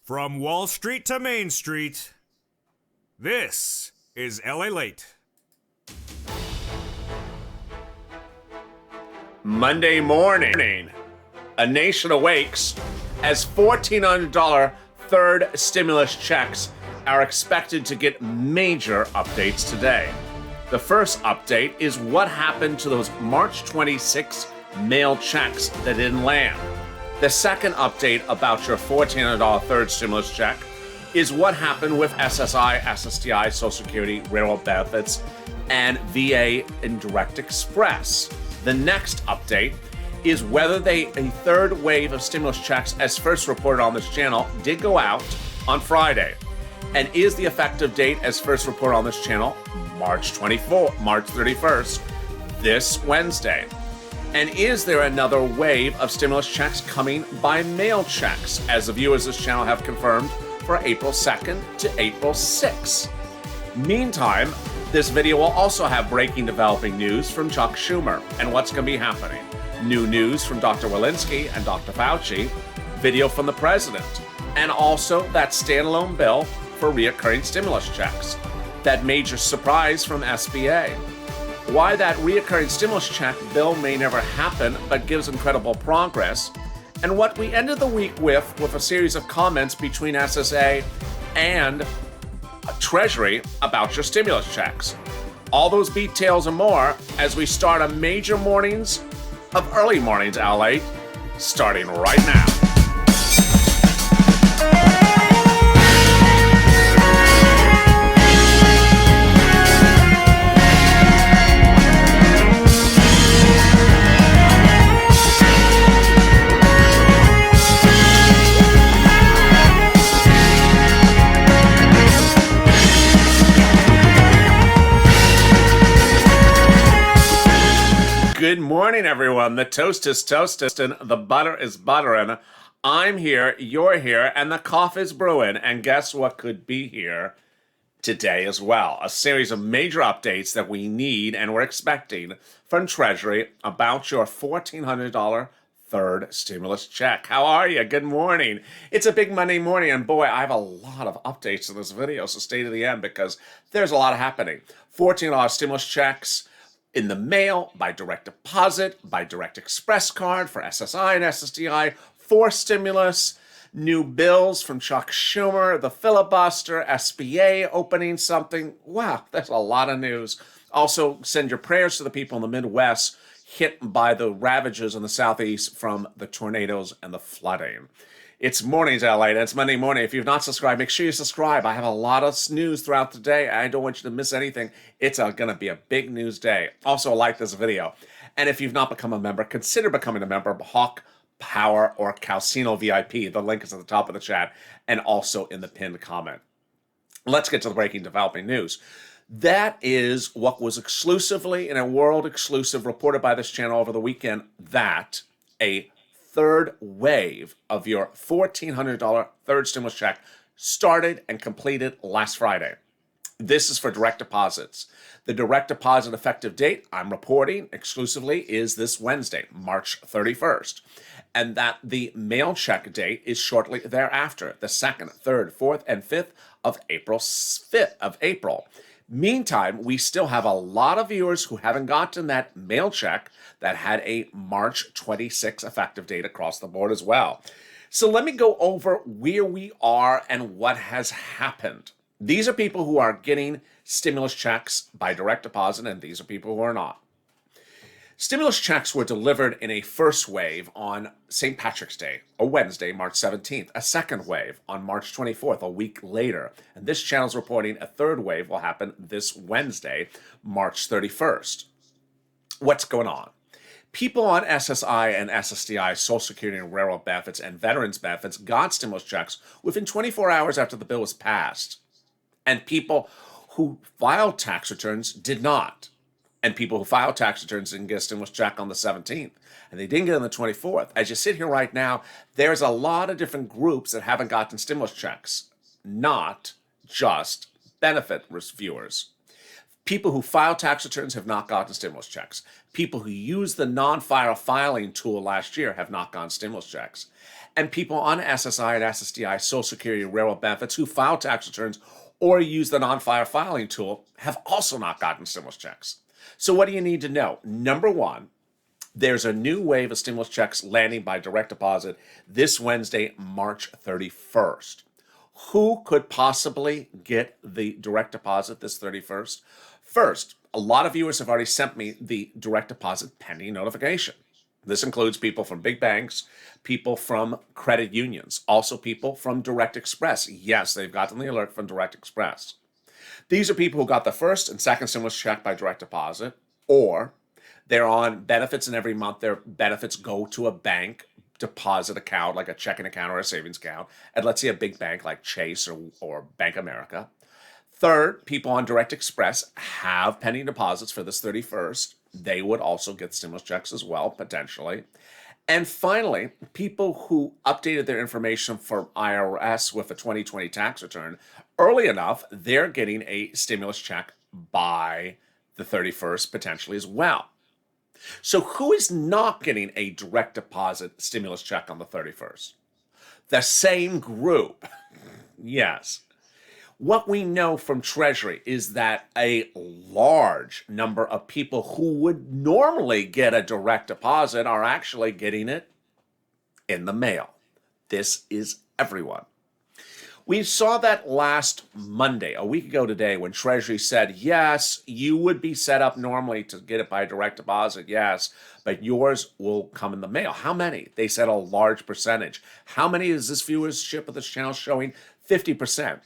From Wall Street to Main Street, this is LALATE. Monday morning, a nation awakes as $1,400 third stimulus checks are expected to get major updates today. The first update is what happened to those March 26 mail checks that didn't land. The second update about your $1,400 third stimulus check is what happened with SSI, SSDI, Social Security, railroad benefits, and VA Indirect Express. The next update is whether a third wave of stimulus checks, as first reported on this channel, did go out on Friday. And is the effective date, as first reported on this channel, March 31st, this Wednesday? And is there another wave of stimulus checks coming by mail checks, as the viewers of this channel have confirmed, for April 2nd to April 6th? Meantime, this video will also have breaking developing news from Chuck Schumer and what's going to be happening. New news from Dr. Walensky and Dr. Fauci, video from the president, and also that standalone bill for reoccurring stimulus checks. That major surprise from SBA. Why that reoccurring stimulus check bill may never happen but gives incredible progress. And what we ended the week with a series of comments between SSA and Treasury about your stimulus checks. All those details and more as we start a major mornings of early mornings LA, starting right now. Good morning, everyone. The toast is toasted and the butter is buttering. I'm here, you're here, and the coffee is brewing. And guess what could be here today as well? A series of major updates that we need and we're expecting from Treasury about your $1,400 third stimulus check. How are you? Good morning. It's a big Monday morning, and boy, I have a lot of updates in this video, so stay to the end because there's a lot happening. $1,400 stimulus checks in the mail, by direct deposit, by direct express card for SSI and SSDI, for stimulus, new bills from Chuck Schumer, the filibuster, SBA opening something. Wow, that's a lot of news. Also, send your prayers to the people in the Midwest hit by the ravages in the Southeast from the tornadoes and the flooding. It's mornings, LA, and it's Monday morning. If you've not subscribed, make sure you subscribe. I have a lot of news throughout the day. I don't want you to miss anything. It's going to be a big news day. Also, like this video. And if you've not become a member, consider becoming a member of Hawk, Power, or Calcino VIP. The link is at the top of the chat and also in the pinned comment. Let's get to the breaking developing news. That is what was exclusively in a world exclusive reported by this channel over the weekend, that a third wave of your $1,400 third stimulus check started and completed last Friday. This is for direct deposits. The direct deposit effective date I'm reporting exclusively is this Wednesday, March 31st. And that the mail check date is shortly thereafter, the 2nd, 3rd, 4th, and 5th of April. Meantime, we still have a lot of viewers who haven't gotten that mail check that had a March 26 effective date across the board as well. So let me go over where we are and what has happened. These are people who are getting stimulus checks by direct deposit, and these are people who are not. Stimulus checks were delivered in a first wave on St. Patrick's Day, a Wednesday, March 17th, a second wave on March 24th, a week later. And this channel is reporting a third wave will happen this Wednesday, March 31st. What's going on? People on SSI and SSDI, Social Security and railroad benefits, and veterans benefits got stimulus checks within 24 hours after the bill was passed. And people who filed tax returns did not. And people who filed tax returns didn't get a stimulus check on the 17th. And they didn't get it on the 24th. As you sit here right now, there's a lot of different groups that haven't gotten stimulus checks, not just benefit viewers. People who file tax returns have not gotten stimulus checks. People who used the non-file filing tool last year have not gotten stimulus checks. And people on SSI and SSDI, Social Security, Railroad benefits who file tax returns or use the non-file filing tool have also not gotten stimulus checks. So what do you need to know? Number one, there's a new wave of stimulus checks landing by direct deposit this Wednesday, March 31st. Who could possibly get the direct deposit this 31st? First, a lot of viewers have already sent me the direct deposit pending notification. This includes people from big banks, people from credit unions, also people from Direct Express. Yes, they've gotten the alert from Direct Express. These are people who got the first and second stimulus check by direct deposit, or they're on benefits, and every month their benefits go to a bank deposit account, like a checking account or a savings account, at let's say a big bank like Chase or Bank America. Third, people on Direct Express have pending deposits for this 31st. They would also get stimulus checks as well, potentially. And finally, people who updated their information for IRS with a 2020 tax return early enough, they're getting a stimulus check by the 31st potentially as well. So who is not getting a direct deposit stimulus check on the 31st? The same group. Yes. What we know from Treasury is that a large number of people who would normally get a direct deposit are actually getting it in the mail. This is everyone. We saw that last Monday, a week ago today, when Treasury said, yes, you would be set up normally to get it by direct deposit, yes, but yours will come in the mail. How many? They said a large percentage. How many is this viewership of this channel showing? 50%.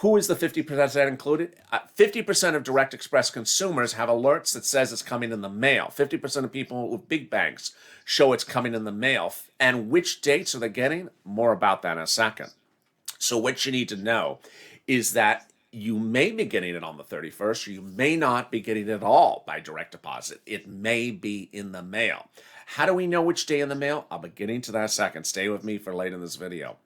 Who is the 50% included? 50% of Direct Express consumers have alerts that says it's coming in the mail. 50% of people with big banks show it's coming in the mail. And which dates are they getting? More about that in a second. So what you need to know is that you may be getting it on the 31st, or you may not be getting it at all by direct deposit. It may be in the mail. How do we know which day in the mail? I'll be getting to that in a second. Stay with me for later in this video.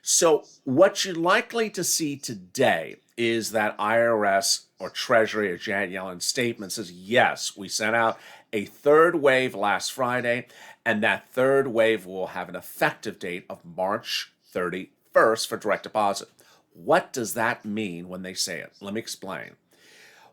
So what you're likely to see today is that IRS or Treasury or Janet Yellen statement says, yes, we sent out a third wave last Friday, and that third wave will have an effective date of March 31st for direct deposit. What does that mean when they say it? Let me explain.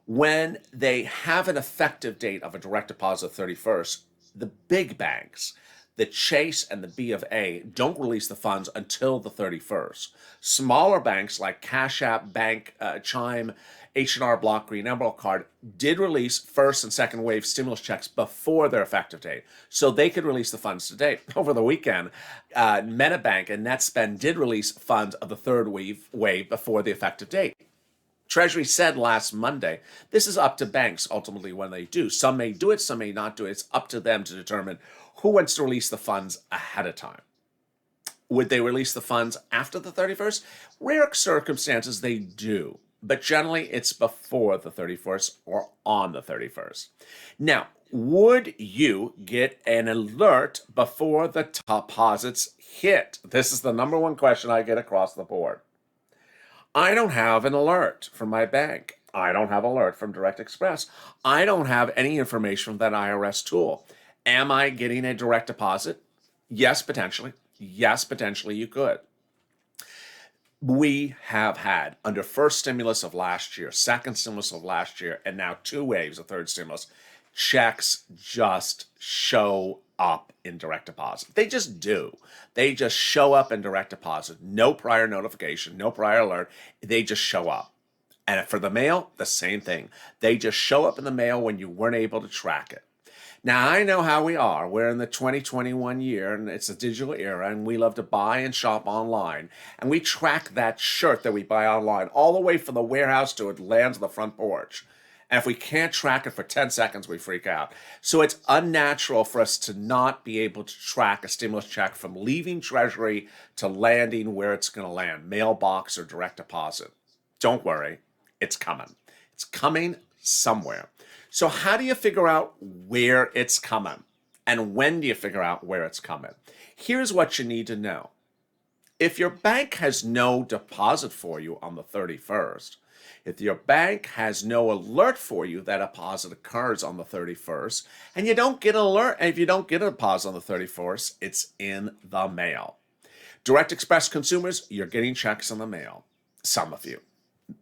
When they have an effective date of a direct deposit 31st, the big banks, the Chase and the B of A, don't release the funds until the 31st. Smaller banks like Cash App, Bank, Chime, H&R Block, Green Emerald Card did release first and second wave stimulus checks before their effective date, so they could release the funds today. Over the weekend, MetaBank and NetSpend did release funds of the third wave before the effective date. Treasury said last Monday, this is up to banks ultimately when they do. Some may do it, some may not do it. It's up to them to determine who wants to release the funds ahead of time. Would they release the funds after the 31st? Rare circumstances they do, but generally it's before the 31st or on the 31st. Now, would you get an alert before the deposits hit? This is the number one question I get across the board. I don't have an alert from my bank. I don't have an alert from Direct Express. I don't have any information from that IRS tool. Am I getting a direct deposit? Yes, potentially. Yes, potentially you could. We have had, under first stimulus of last year, second stimulus of last year, and now two waves of third stimulus, checks just show up in direct deposit. They just do. They just show up in direct deposit. No prior notification, no prior alert. They just show up. And for the mail, the same thing. They just show up in the mail when you weren't able to track it. Now, I know how we are. We're in the 2021 year, and it's a digital era, and we love to buy and shop online. And we track that shirt that we buy online all the way from the warehouse to it lands on the front porch. And if we can't track it for 10 seconds, we freak out. So it's unnatural for us to not be able to track a stimulus check from leaving Treasury to landing where it's going to land, mailbox or direct deposit. Don't worry, it's coming. It's coming somewhere. So how do you figure out where it's coming? And when do you figure out where it's coming? Here's what you need to know. If your bank has no deposit for you on the 31st, if your bank has no alert for you that a deposit occurs on the 31st, and you don't get an alert, and if you don't get a deposit on the 31st, it's in the mail. Direct Express consumers, you're getting checks in the mail. Some of you.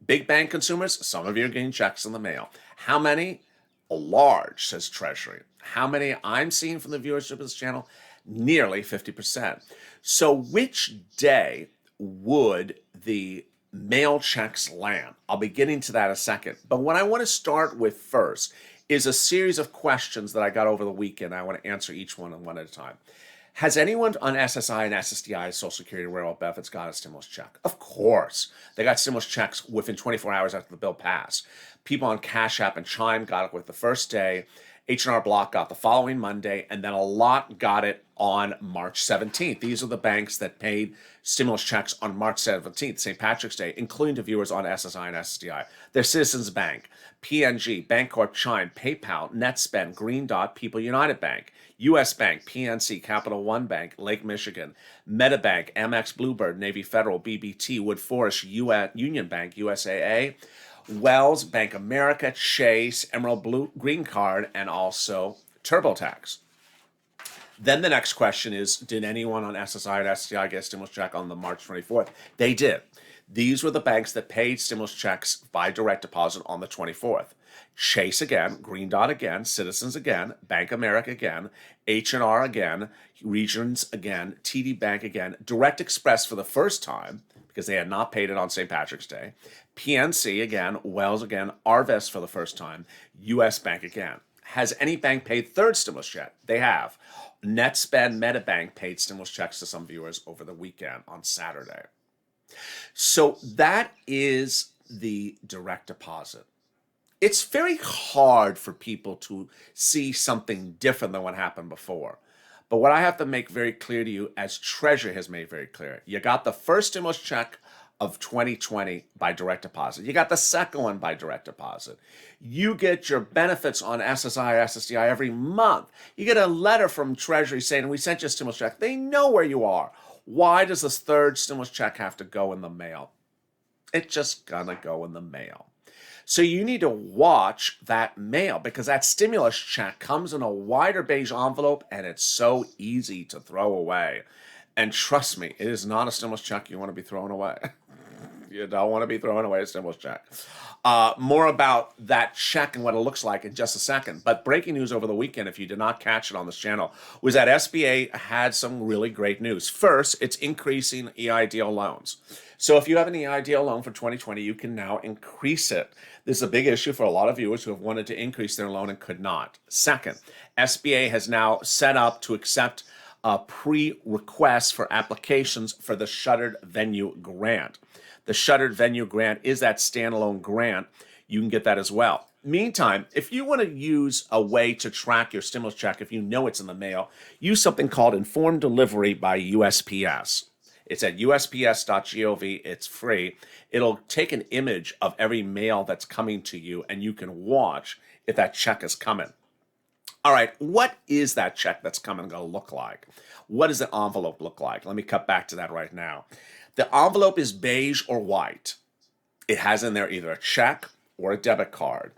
Big bank consumers, some of you are getting checks in the mail. How many? Large, says Treasury. How many I'm seeing from the viewership of this channel? Nearly 50%. So which day would the mail checks land? I'll be getting to that in a second. But what I want to start with first is a series of questions that I got over the weekend. I want to answer each one at a time. Has anyone on SSI and SSDI, Social Security, Railroad benefits, got a stimulus check? Of course. They got stimulus checks within 24 hours after the bill passed. People on Cash App and Chime got it with the first day. H&R Block got the following Monday, and then a lot got it on March 17th. These are the banks that paid stimulus checks on March 17th, St. Patrick's Day, including the viewers on SSI and SSDI. They're Citizens Bank, PNG, Bancorp, Chime, PayPal, NetSpend, Green Dot, People United Bank, U.S. Bank, PNC, Capital One Bank, Lake Michigan, MetaBank, Amex, Bluebird, Navy Federal, BBT, Wood Forest, Union Bank, USAA, Wells, Bank America, Chase, Emerald Blue, Green Card, and also TurboTax. Then the next question is, did anyone on SSI and SSDI get a stimulus check on the March 24th? They did. These were the banks that paid stimulus checks by direct deposit on the 24th. Chase again, Green Dot again, Citizens again, Bank America again, H&R again, Regions again, TD Bank again, Direct Express for the first time, because they had not paid it on St. Patrick's Day, PNC again, Wells again, Arvest for the first time, U.S. Bank again. Has any bank paid third stimulus check? They have. NetSpend, MetaBank paid stimulus checks to some viewers over the weekend on Saturday. So that is the direct deposit. It's very hard for people to see something different than what happened before. But what I have to make very clear to you, as Treasury has made very clear, you got the first stimulus check of 2020 by direct deposit. You got the second one by direct deposit. You get your benefits on SSI or SSDI every month. You get a letter from Treasury saying, we sent you a stimulus check. They know where you are. Why does this third stimulus check have to go in the mail? It's just gonna go in the mail. So you need to watch that mail, because that stimulus check comes in a wider beige envelope and it's so easy to throw away. And trust me, it is not a stimulus check you want to be throwing away. You don't want to be throwing away a stimulus check. More about that check and what it looks like in just a second. But breaking news over the weekend, if you did not catch it on this channel, was that SBA had some really great news. First, it's increasing EIDL loans. So if you have an EIDL loan for 2020, you can now increase it. This is a big issue for a lot of viewers who have wanted to increase their loan and could not. Second, SBA has now set up to accept pre-requests for applications for the Shuttered Venue Grant. The Shuttered Venue Grant is that standalone grant. You can get that as well. Meantime, if you want to use a way to track your stimulus check, if you know it's in the mail, use something called Informed Delivery by USPS. It's at usps.gov. It's free. It'll take an image of every mail that's coming to you, and you can watch if that check is coming. All right, what is that check that's coming going to look like? What does the envelope look like? Let me cut back to that right now. The envelope is beige or white. It has in there either a check or a debit card.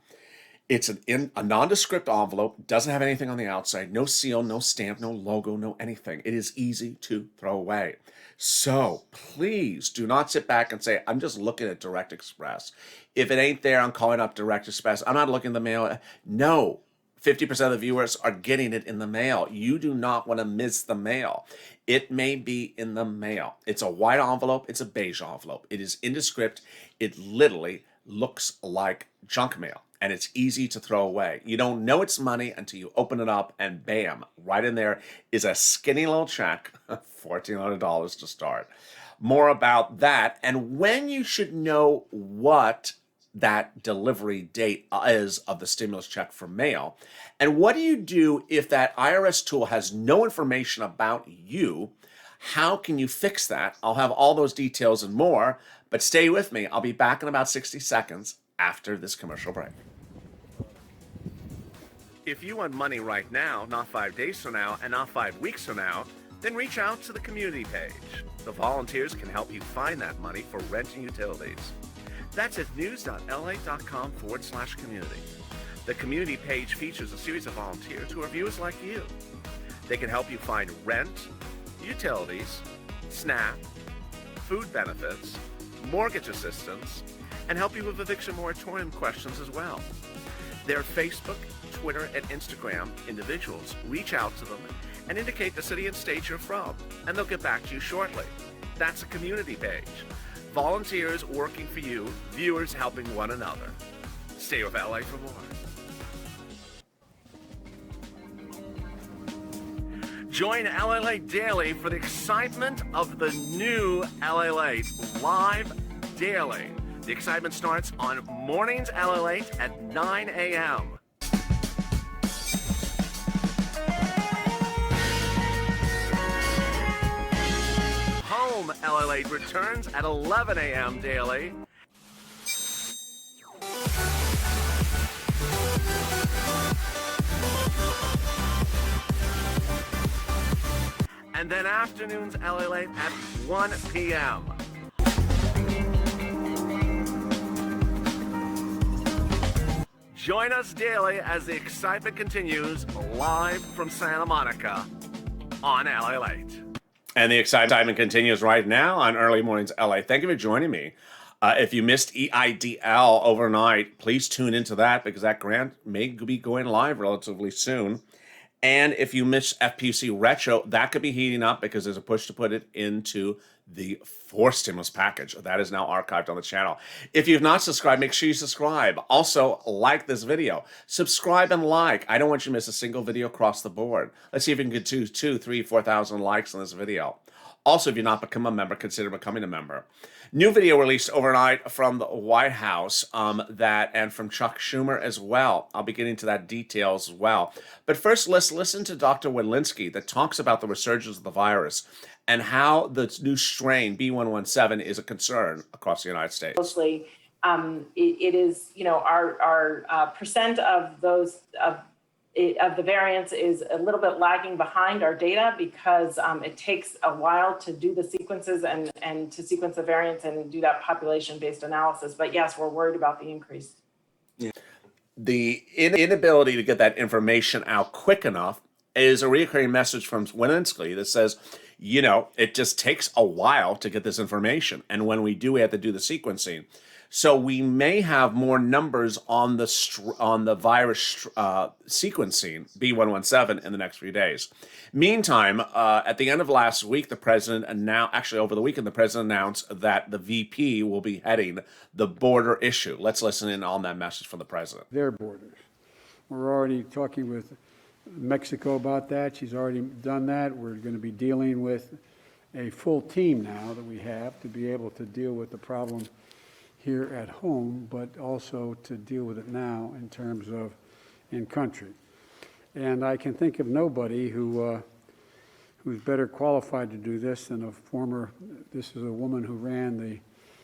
It's a nondescript envelope, doesn't have anything on the outside, no seal, no stamp, no logo, no anything. It is easy to throw away. So please do not sit back and say, I'm just looking at Direct Express. If it ain't there, I'm calling up Direct Express. I'm not looking at the mail. No, 50% of the viewers are getting it in the mail. You do not want to miss the mail. It may be in the mail. It's a white envelope. It's a beige envelope. It is indescript. It literally looks like junk mail, and it's easy to throw away. You don't know it's money until you open it up, and bam, right in there is a skinny little check, $1,400 to start. More about that and when you should know what that delivery date is of the stimulus check for mail. And what do you do if that IRS tool has no information about you? How can you fix that? I'll have all those details and more, but stay with me. I'll be back in about 60 seconds after this commercial break. If you want money right now, not 5 days from now, and not 5 weeks from now, then reach out to the community page. The volunteers can help you find that money for rent and utilities. That's at news.la.com/community. The community page features a series of volunteers who are viewers like you. They can help you find rent, utilities, SNAP, food benefits, mortgage assistance, and help you with eviction moratorium questions as well. Their Facebook, Twitter, and Instagram individuals reach out to them and indicate the city and state you're from, and they'll get back to you shortly. That's a community page. Volunteers working for you, viewers helping one another. Stay with LA for more. Join LALATE Daily for the excitement of the new LALATE live daily. The excitement starts on mornings LALATE at 9 a.m. Home LALATE returns at 11 a.m. daily. And then afternoons LALATE at 1 p.m. Join us daily as the excitement continues live from Santa Monica on LALATE. And the excitement continues right now on Early Mornings LA. Thank you for joining me. If you missed EIDL overnight, please tune into that because that grant may be going live relatively soon. And if you miss FPC Retro, that could be heating up because there's a push to put it into the fourth stimulus package. That is now archived on the channel. If you've not subscribed, make sure you subscribe. Also, like this video. Subscribe and like. I don't want you to miss a single video across the board. Let's see if we can get 2,000, 3,000, 4,000 likes on this video. Also, if you're not become a member, consider becoming a member. New video released overnight from the White House and from Chuck Schumer as well. I'll be getting to that details as well. But first, let's listen to Dr. Wedlinski that talks about the resurgence of the virus and how the new strain B117 is a concern across the United States. Mostly, it is, our percent of those of the variants is a little bit lagging behind our data because it takes a while to do the sequences and to sequence the variants and do that population-based analysis. But yes, we're worried about the increase. Yeah. The inability to get that information out quick enough is a recurring message from Wedlinski that says, it just takes a while to get this information. And when we do, we have to do the sequencing. So we may have more numbers on the virus sequencing B117 in the next few days. Meantime, at the end of last week, the president over the weekend, the president announced that the VP will be heading the border issue. Let's listen in on that message from the president. Their borders. We're already talking with Mexico about that. She's already done that. We're going to be dealing with a full team now that we have to be able to deal with the problem here at home, but also to deal with it now in terms of in country. And I can think of nobody who's better qualified to do this than this is a woman who ran the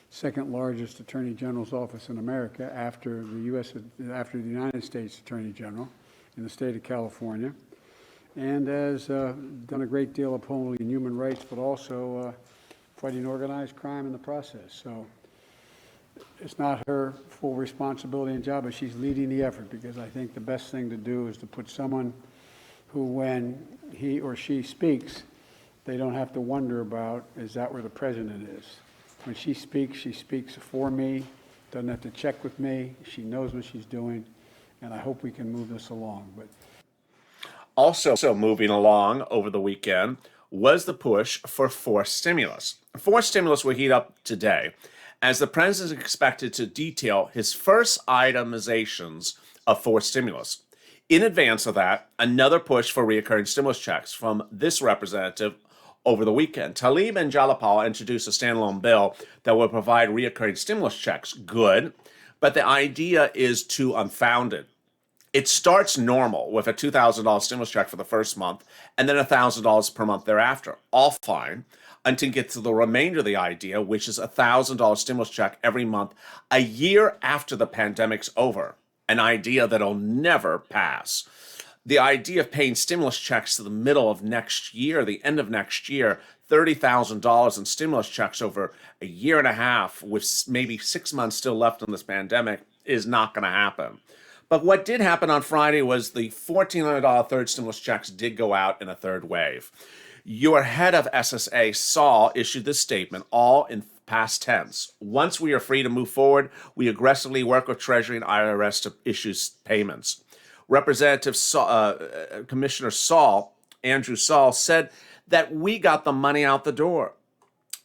second largest Attorney General's office in America after the United States Attorney General in the state of California, and has done a great deal upholding human rights, but also fighting organized crime in the process. So it's not her full responsibility and job, but she's leading the effort because I think the best thing to do is to put someone who, when he or she speaks, they don't have to wonder about, is that where the president is? When she speaks for me, doesn't have to check with me, she knows what she's doing, and I hope we can move this along. But also moving along over the weekend was the push for forced stimulus. Forced stimulus will heat up today, as the president is expected to detail his first itemizations of forced stimulus. In advance of that, another push for recurring stimulus checks from this representative over the weekend. Tlaib and Jalapal introduced a standalone bill that will provide recurring stimulus checks. Good, but the idea is too unfounded. It starts normal with a $2,000 stimulus check for the first month and then $1,000 per month thereafter. All fine. Until you get to the remainder of the idea, which is a $1,000 stimulus check every month, a year after the pandemic's over, an idea that'll never pass. The idea of paying stimulus checks to the middle of next year, the end of next year, $30,000 in stimulus checks over a year and a half with maybe 6 months still left in this pandemic is not going to happen. But what did happen on Friday was the $1,400 third stimulus checks did go out in a third wave. Your head of SSA, Saul, issued this statement, all in past tense. Once we are free to move forward, we aggressively work with Treasury and IRS to issue payments. Representative Commissioner Saul, Andrew Saul, said that we got the money out the door.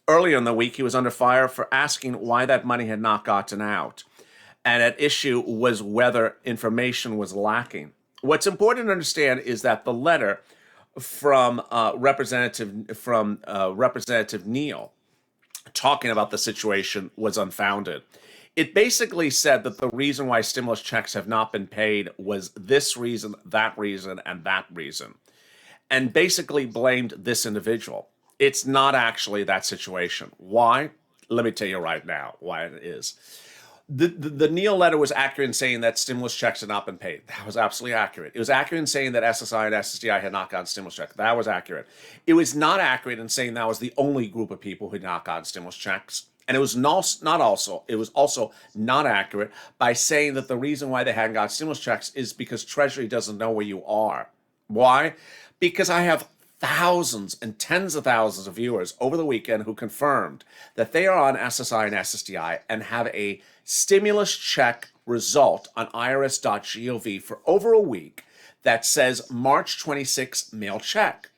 Earlier in the week, he was under fire for asking why that money had not gotten out. And at issue was whether information was lacking. What's important to understand is that the letter from Representative Neal talking about the situation was unfounded. It basically said that the reason why stimulus checks have not been paid was this reason, and that reason, and basically blamed this individual. It's not actually that situation. Why? Let me tell you right now why it is. The Neal letter was accurate in saying that stimulus checks had not been paid. That was absolutely accurate. It was accurate in saying that SSI and SSDI had not gotten stimulus checks. That was accurate. It was not accurate in saying that was the only group of people who had not gotten stimulus checks. And it was also not accurate by saying that the reason why they hadn't got stimulus checks is because Treasury doesn't know where you are. Why? Because I have thousands and tens of thousands of viewers over the weekend who confirmed that they are on SSI and SSDI and have a stimulus check result on irs.gov for over a week that says March 26 mail check.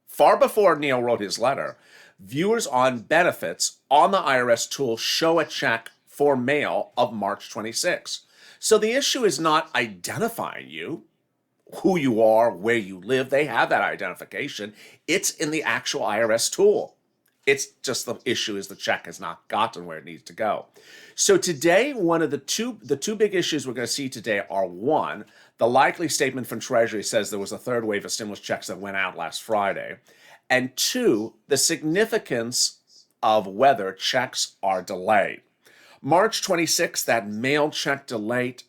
Far before Neal wrote his letter, viewers on benefits on the IRS tool show a check for mail of March 26. So the issue is not identifying you, who you are, where you live. They have that identification. It's in the actual IRS tool. It's just the issue is the check has not gotten where it needs to go. So today, one of the two big issues we're going to see today are, one, the likely statement from Treasury says there was a third wave of stimulus checks that went out last Friday, and two, the significance of whether checks are delayed. March 26th, that mail check delayed,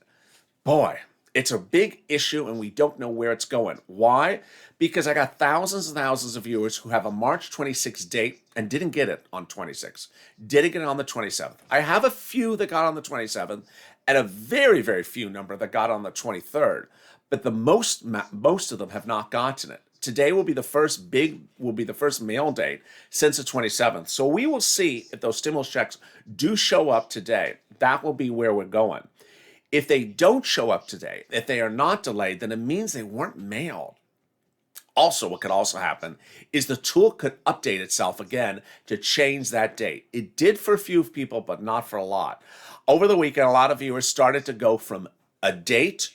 boy, it's a big issue and we don't know where it's going. Why? Because I got thousands and thousands of viewers who have a March 26th date and didn't get it on 26th, didn't get it on the 27th. I have a few that got on the 27th and a very, very few number that got on the 23rd, but the most of them have not gotten it. Today will be the first mail date since the 27th. So we will see if those stimulus checks do show up today. That will be where we're going. If they don't show up today, if they are not delayed, then it means they weren't mailed. Also, what could also happen is the tool could update itself again to change that date. It did for a few people, but not for a lot. Over the weekend, a lot of viewers started to go from a date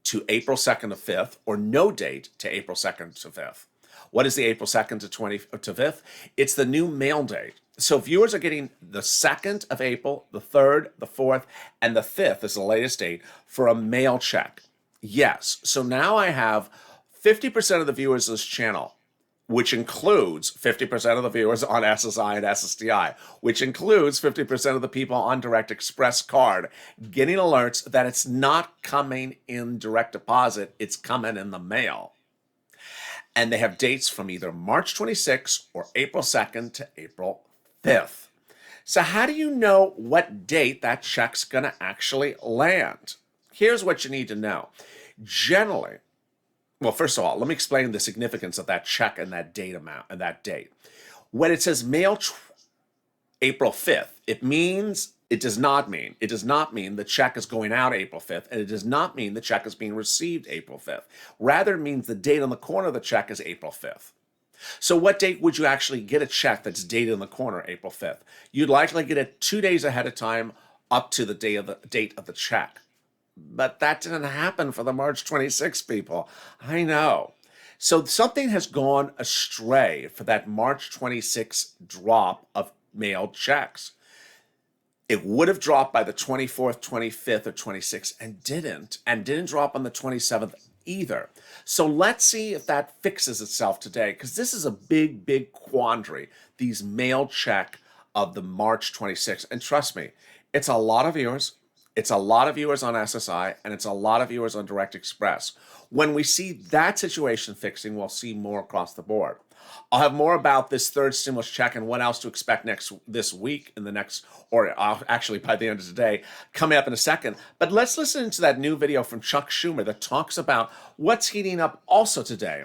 to April 2nd to 5th, or no date to April 2nd to 5th. What is the April 2nd to 5th? It's the new mail date. So viewers are getting the 2nd of April, the 3rd, the 4th, and the 5th is the latest date for a mail check. Yes, so now I have 50% of the viewers of this channel, which includes 50% of the viewers on SSI and SSDI, which includes 50% of the people on Direct Express card, getting alerts that it's not coming in direct deposit, it's coming in the mail. And they have dates from either March 26th or April 2nd to April 5th. So how do you know what date that check's going to actually land? Here's what you need to know. Generally, well, first of all, let me explain the significance of that check and that date amount and that date. When it says mail April 5th, it does not mean the check is going out April 5th, and it does not mean the check is being received April 5th. Rather, it means the date on the corner of the check is April 5th. So what date would you actually get a check that's dated in the corner, April 5th? You'd likely get it 2 days ahead of time up to the date of the check. But that didn't happen for the March 26 people. I know. So something has gone astray for that March 26 drop of mailed checks. It would have dropped by the 24th, 25th, or 26th and didn't drop on the 27th either. So let's see if that fixes itself today, because this is a big, big quandary, these mail check of the March 26th. And trust me, it's a lot of viewers. It's a lot of viewers on SSI, and it's a lot of viewers on Direct Express. When we see that situation fixing, we'll see more across the board. I'll have more about this third stimulus check and what else to expect this week actually by the end of today, coming up in a second. But let's listen to that new video from Chuck Schumer that talks about what's heating up also today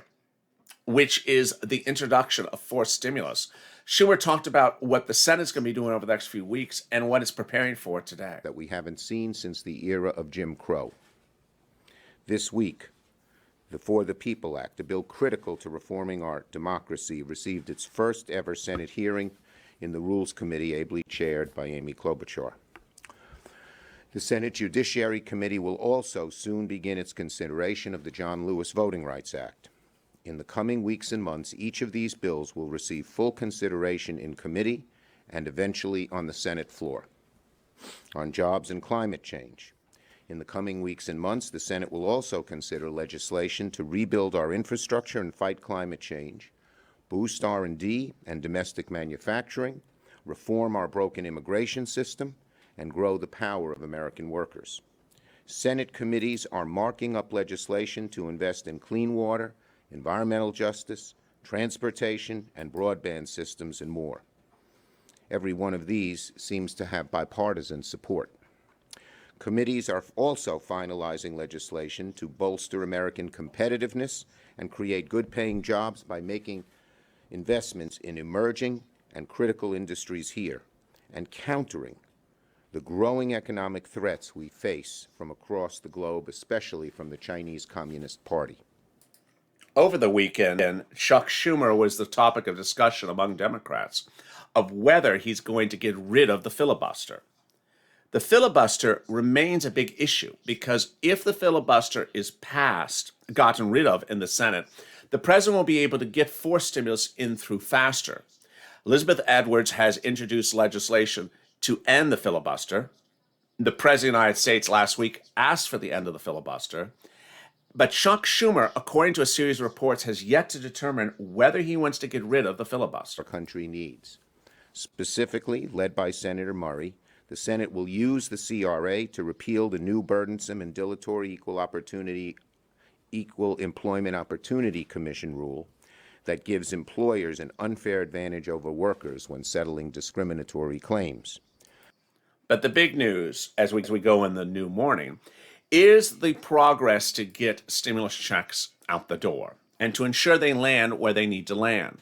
which is the introduction of forced stimulus. Schumer talked about what the Senate's going to be doing over the next few weeks and what it's preparing for today. That we haven't seen since the era of Jim Crow. This week, the For the People Act, a bill critical to reforming our democracy, received its first ever Senate hearing in the Rules Committee, ably chaired by Amy Klobuchar. The Senate Judiciary Committee will also soon begin its consideration of the John Lewis Voting Rights Act. In the coming weeks and months, each of these bills will receive full consideration in committee and eventually on the Senate floor. On jobs and climate change, in the coming weeks and months, the Senate will also consider legislation to rebuild our infrastructure and fight climate change, boost R&D and domestic manufacturing, reform our broken immigration system, and grow the power of American workers. Senate committees are marking up legislation to invest in clean water, environmental justice, transportation, and broadband systems, and more. Every one of these seems to have bipartisan support. Committees are also finalizing legislation to bolster American competitiveness and create good-paying jobs by making investments in emerging and critical industries here and countering the growing economic threats we face from across the globe, especially from the Chinese Communist Party. Over the weekend, Chuck Schumer was the topic of discussion among Democrats of whether he's going to get rid of the filibuster. The filibuster remains a big issue because if the filibuster is gotten rid of in the Senate, the president will be able to get forced stimulus in through faster. Elizabeth Edwards has introduced legislation to end the filibuster. The president of the United States last week asked for the end of the filibuster. But Chuck Schumer, according to a series of reports, has yet to determine whether he wants to get rid of the filibuster. Our country needs. Specifically, led by Senator Murray, the Senate will use the CRA to repeal the new burdensome and dilatory Equal Employment Opportunity Commission rule that gives employers an unfair advantage over workers when settling discriminatory claims. But the big news, as we go in the new morning, is the progress to get stimulus checks out the door and to ensure they land where they need to land.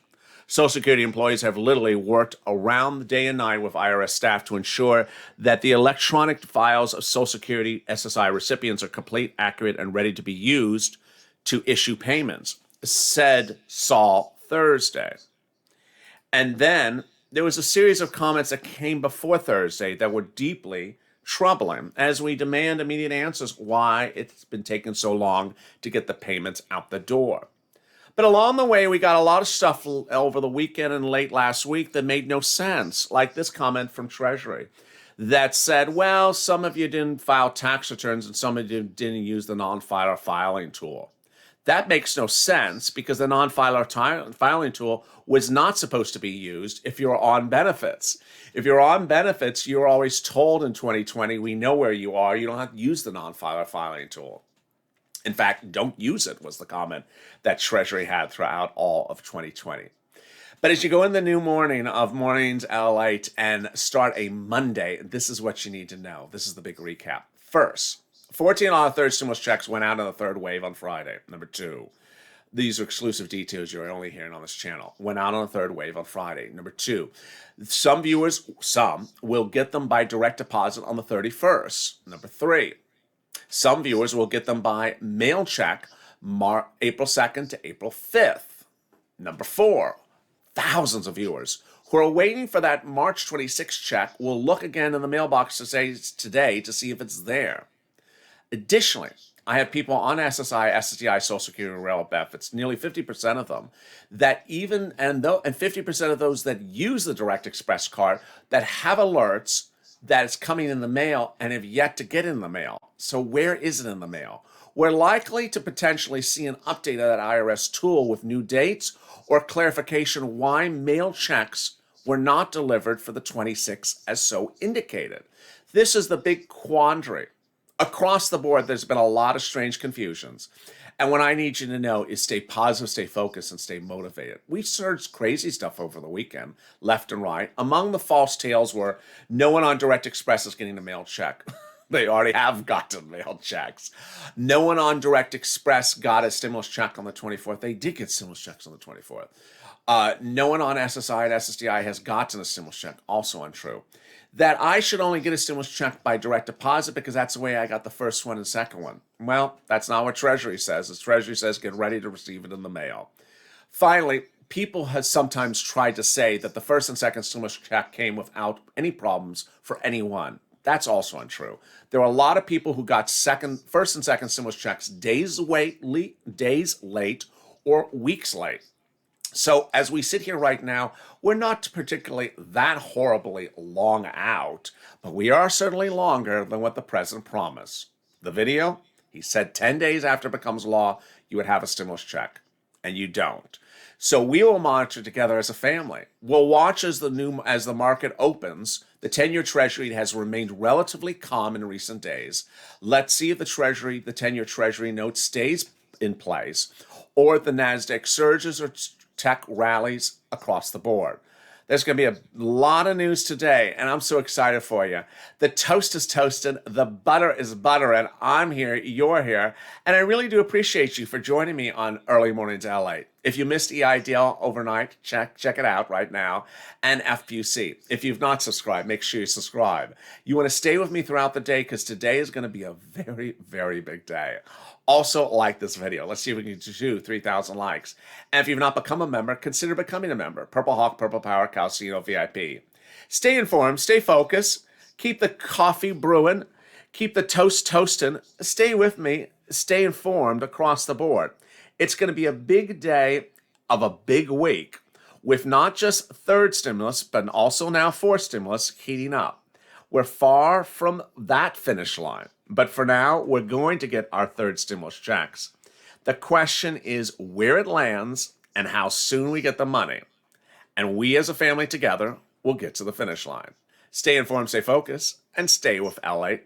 Social Security employees have literally worked around the day and night with IRS staff to ensure that the electronic files of Social Security SSI recipients are complete, accurate, and ready to be used to issue payments, said Saul Thursday. And then there was a series of comments that came before Thursday that were deeply troubling as we demand immediate answers why it's been taking so long to get the payments out the door. But along the way, we got a lot of stuff over the weekend and late last week that made no sense, like this comment from Treasury that said, well, some of you didn't file tax returns and some of you didn't use the non-filer filing tool. That makes no sense because the non-filer filing tool was not supposed to be used if you're on benefits. If you're on benefits, you're always told in 2020, we know where you are. You don't have to use the non-filer filing tool. In fact, don't use it was the comment that Treasury had throughout all of 2020. But as you go in the new morning of Mornings LALATE and start a Monday, this is what you need to know. This is the big recap. First, 14 out of third stimulus checks went out in the third wave on Friday. Number two, these are exclusive details you're only hearing on this channel. Went out on the third wave on Friday. Number two, some viewers, will get them by direct deposit on the 31st. Number three, some viewers will get them by mail check April 2nd to April 5th. Number four, thousands of viewers who are waiting for that March 26th check will look again in the mailbox today to see if it's there. Additionally, I have people on SSI, SSDI, Social Security, and Rail benefits, nearly 50% of them, and 50% of those that use the Direct Express card that have alerts that it's coming in the mail and have yet to get in the mail. So where is it in the mail? We're likely to potentially see an update of that IRS tool with new dates or clarification why mail checks were not delivered for the 26th as so indicated. This is the big quandary. Across the board, there's been a lot of strange confusions. And what I need you to know is stay positive, stay focused, and stay motivated. We've searched crazy stuff over the weekend, left and right. Among the false tales were no one on Direct Express is getting a mail check. They already have gotten mail checks. No one on Direct Express got a stimulus check on the 24th. They did get stimulus checks on the 24th. No one on SSI and SSDI has gotten a stimulus check. Also untrue. That I should only get a stimulus check by direct deposit because that's the way I got the first one and second one. Well, that's not what Treasury says. The Treasury says get ready to receive it in the mail. Finally, people have sometimes tried to say that the first and second stimulus check came without any problems for anyone. That's also untrue. There are a lot of people who got first and second stimulus checks days late or weeks late. So as we sit here right now, we're not particularly that horribly long out, but we are certainly longer than what the president promised. The video, he said 10 days after it becomes law, you would have a stimulus check, and you don't. So we will monitor together as a family. We'll watch as the market opens. The 10-year Treasury has remained relatively calm in recent days. Let's see if the 10-year Treasury note stays in place, or if the NASDAQ surges or tech rallies across the board. There's going to be a lot of news today, and I'm so excited for you. The toast is toasting, the butter is buttering. I'm here, you're here, and I really do appreciate you for joining me on Early Mornings LA. If you missed EIDL overnight, check it out right now, and FPC. If you've not subscribed, make sure you subscribe. You want to stay with me throughout the day because today is going to be a very, very big day. Also, like this video. Let's see if we can do 3,000 likes. And if you've not become a member, consider becoming a member. Purple Hawk, Purple Power, Calcino VIP. Stay informed, stay focused, keep the coffee brewing, keep the toast toasting. Stay with me, stay informed across the board. It's going to be a big day of a big week with not just third stimulus, but also now fourth stimulus heating up. We're far from that finish line. But for now, we're going to get our third stimulus checks. The question is where it lands and how soon we get the money. And we as a family together will get to the finish line. Stay informed, stay focused, and stay with LA.